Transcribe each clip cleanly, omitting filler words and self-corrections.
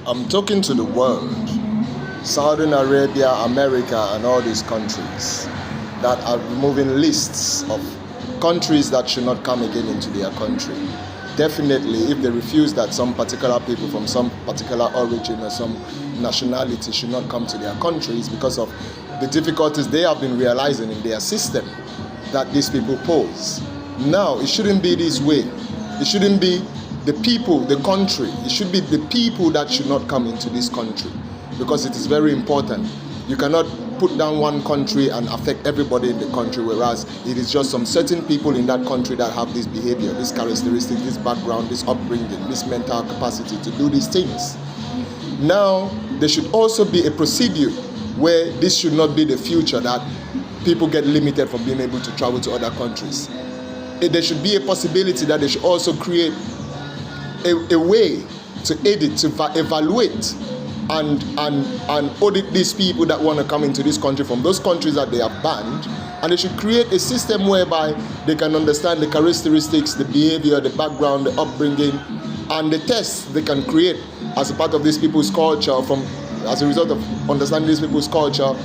I'm talking to the world, Saudi Arabia, America, and all these countries that are removing lists of countries that should not come again into their country. Definitely, if they refuse that some particular people from some particular origin or some nationality should not come to their countries because of the difficulties they have been realizing in their system that these people pose. Now, it shouldn't be this way. It shouldn't be the people, the country. It should be the people that should not come into this country, because it is very important. You cannot put down one country and affect everybody in the country, whereas it is just some certain people in that country that have this behavior, this characteristic, this background, this upbringing, this mental capacity to do these things. Now, there should also be a procedure where this should not be the future, that people get limited from being able to travel to other countries. There should be a possibility that they should also create a way to edit, to evaluate and audit these people that want to come into this country from those countries that they have banned. And they should create a system whereby they can understand the characteristics, the behavior, the background, the upbringing, and the tests they can create as a part of these people's culture, as a result of understanding these people's culture.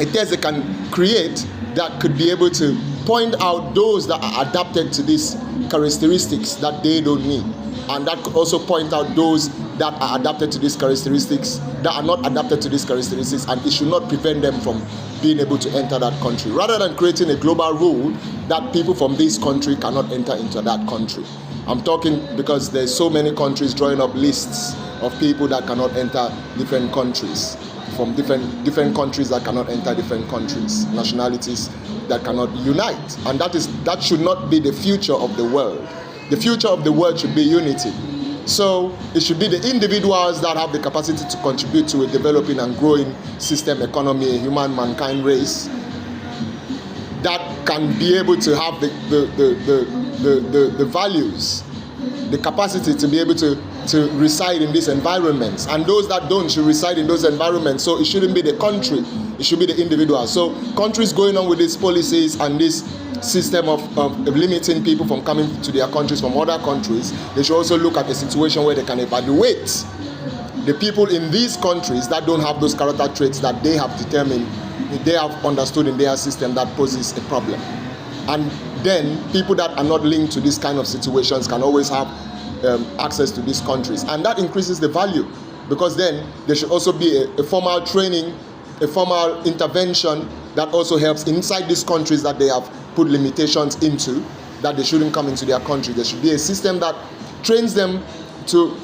A test they can create that could be able to point out those that are adapted to these characteristics that they don't need, and that could also point out those that are adapted to these characteristics that are not adapted to these characteristics, and it should not prevent them from being able to enter that country, rather than creating a global rule that people from this country cannot enter into that country. I'm talking because there's so many countries drawing up lists of people that cannot enter different countries, from different countries that cannot enter different countries, nationalities that cannot unite, and that should not be the future of the world. The future of the world should be unity. So it should be the individuals that have the capacity to contribute to a developing and growing system, economy, human mankind race, that can be able to have the values, the capacity to be able to reside in these environments. And those that don't should reside in those environments. So it shouldn't be the country, it should be the individual. So countries going on with these policies and this system of limiting people from coming to their countries from other countries, they should also look at a situation where they can evaluate the people in these countries that don't have those character traits that they have determined, they have understood in their system, that poses a problem. And then people that are not linked to this kind of situations can always have access to these countries, and that increases the value, because then there should also be a formal training, a formal intervention that also helps inside these countries that they have put limitations into, that they shouldn't come into their country. There should be a system that trains them to